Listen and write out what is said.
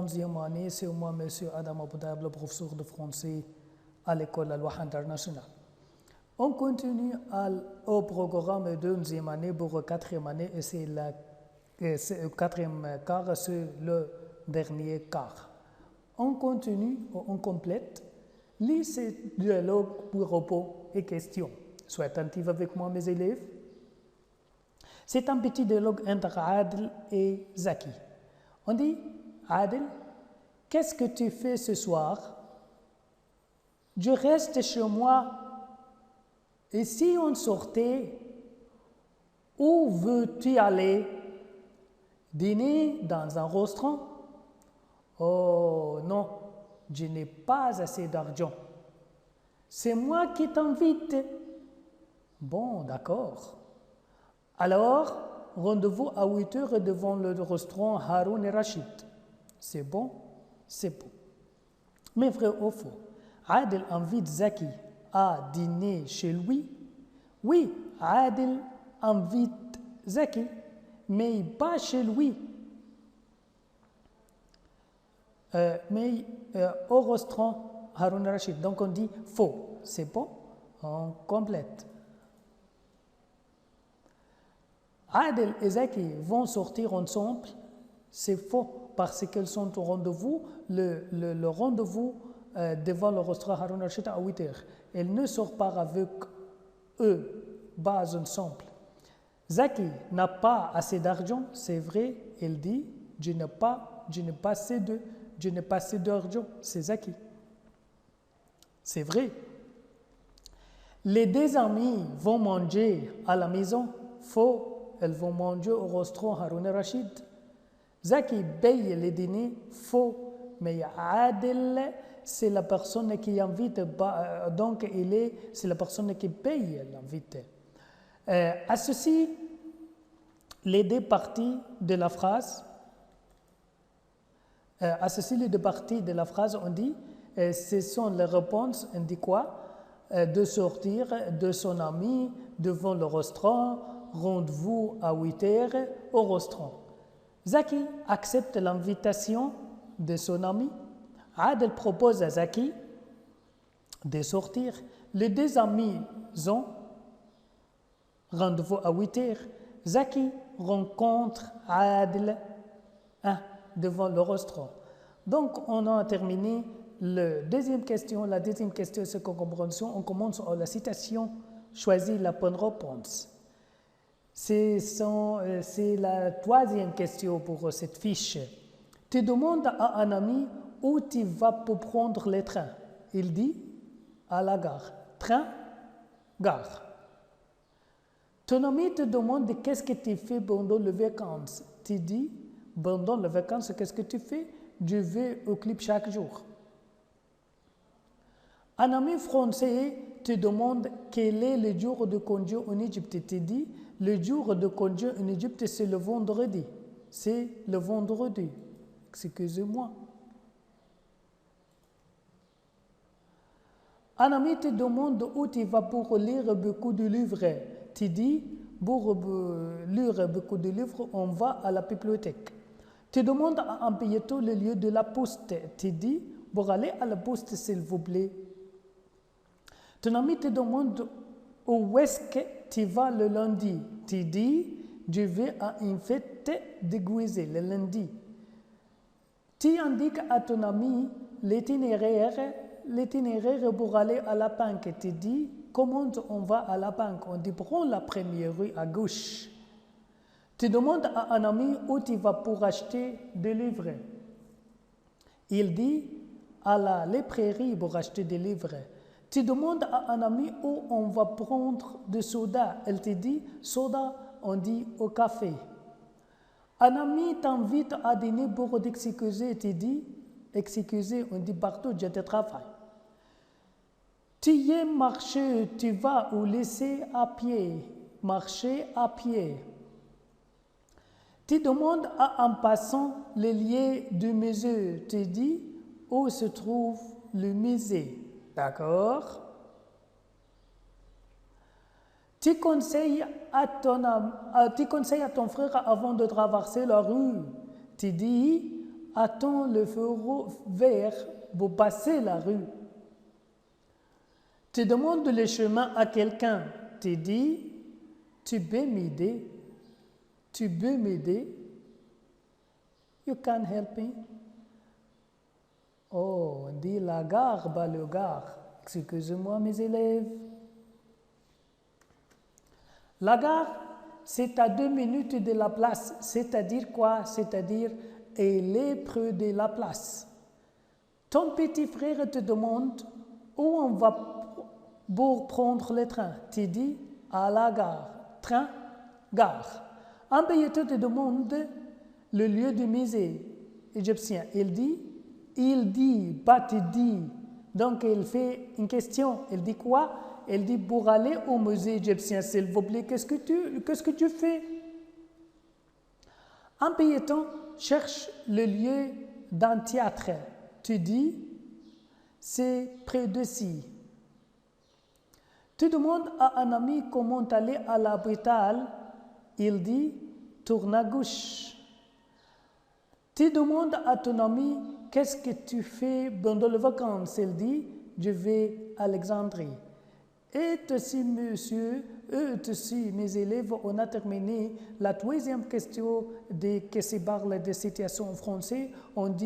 11e année. C'est moi, M. Adam Aboudab, professeur de français à l'école Al-Wahda International. On continue au programme de 11e année pour la 4e année et c'est le 4e quart, c'est le dernier quart. On continue, on complète. Lis ce dialogue pour repos et questions. Soyez attentifs avec moi, mes élèves. C'est un petit dialogue entre Adel et Zaki. On dit, Adel, qu'est-ce que tu fais ce soir? Je reste chez moi. Et si on sortait, où veux-tu aller? Dîner dans un restaurant? Oh non, je n'ai pas assez d'argent. C'est moi qui t'invite. Bon, d'accord. Alors, rendez-vous à 8 heures devant le restaurant Haroun et Rachid. C'est bon? C'est bon. Mais vrai ou faux? Adel invite Zaki à dîner chez lui? Oui, Adel invite Zaki, mais pas chez lui. Mais au restaurant Haroun Rachid. Donc on dit faux. C'est bon? On complète. Adel et Zaki vont sortir ensemble. C'est faux parce qu'ils sont au rendez-vous. Le rendez-vous devant le restaurant Haroun Rachid à 8 heures. Elle ne sort pas avec eux, pas ensemble. Zaki n'a pas assez d'argent, c'est vrai. Elle dit, je n'ai pas assez d'argent, c'est Zaki. C'est vrai. Les deux amis vont manger à la maison. Faux, elles vont manger au restaurant Haroun Rachid. Zaki paye le dîner. Faux, mais Adel, c'est la personne qui invite, donc c'est la personne qui paye l'invité. Associe les deux parties de la phrase. On dit, ce sont les réponses, on dit quoi? De sortir de son ami devant le restaurant, rendez-vous à 8 heures au restaurant. Zaki accepte l'invitation de son ami. Adel propose à Zaki de sortir. Les deux amis ont rendez-vous à 8 heures. Zaki rencontre Adel devant le restaurant. Donc, on a terminé la deuxième question. La deuxième question, c'est compréhension. On commence à la citation. Choisis la bonne réponse. C'est la troisième question pour cette fiche. Tu demandes à un ami où tu vas pour prendre le train. Il dit à la gare. Train, gare. Ton ami te demande qu'est-ce que tu fais pendant les vacances. Tu dis, pendant les vacances, qu'est-ce que tu fais? Je vais au club chaque jour. Un ami français te demande quel est le jour de congé en Égypte. Tu dis, le jour de congé en Égypte, c'est le vendredi. C'est le vendredi. Excusez-moi. Un ami te demande où tu vas pour lire beaucoup de livres. Tu dis, pour lire beaucoup de livres, on va à la bibliothèque. Tu demandes à un piéton le lieu de la poste. Tu dis, pour aller à la poste, s'il vous plaît. Ton ami te demande où est-ce que tu vas le lundi. Tu dis, je vais à une fête déguisée le lundi. Tu indiques à ton ami l'itinéraire pour aller à la banque. Tu dis, comment on va à la banque? On dit, prends la première rue à gauche. Tu demandes à un ami où tu vas pour acheter des livres. Il dit, à la librairie pour acheter des livres. Tu demandes à un ami où on va prendre des soda. Elle te dit, soda, on dit au café. Un ami t'invite à dîner pour t'excuser. Tu dis, excusez, on dit partout, je te travaille. Tu y es marché, tu vas ou laisser à pied. Marcher à pied. Tu demandes à un passant le lieu du musée. Tu dis où se trouve le musée. D'accord? Tu conseilles à ton frère avant de traverser la rue. Tu dis attend le feu vert pour passer la rue. Tu demandes le chemin à quelqu'un. Tu dis, tu peux m'aider? Tu peux m'aider? You can help me? Oh, on dit la gare, bah le gare. Excusez-moi mes élèves. La gare, c'est à 2 minutes de la place. C'est-à-dire quoi? C'est-à-dire, elle est près de la place. Ton petit frère te demande où on va pour prendre le train. Tu dis à la gare. Train, gare. Un pays-to te demande le lieu du musée égyptien. Il dit, pas te dit. Donc il fait une question. Il dit quoi? Il dit pour aller au musée égyptien, s'il vous plaît, qu'est-ce que tu fais? Un piéton cherche le lieu d'un théâtre. Tu dis, c'est près d'ici. Tu demandes à un ami comment aller à l'hôpital. Il dit, tourne à gauche. Tu demandes à ton ami, qu'est-ce que tu fais pendant les vacances? Il dit, je vais à Alexandrie. Et aussi, monsieur, aussi, mes élèves, on a terminé la 3e question de qui se parle de situation en français. On dit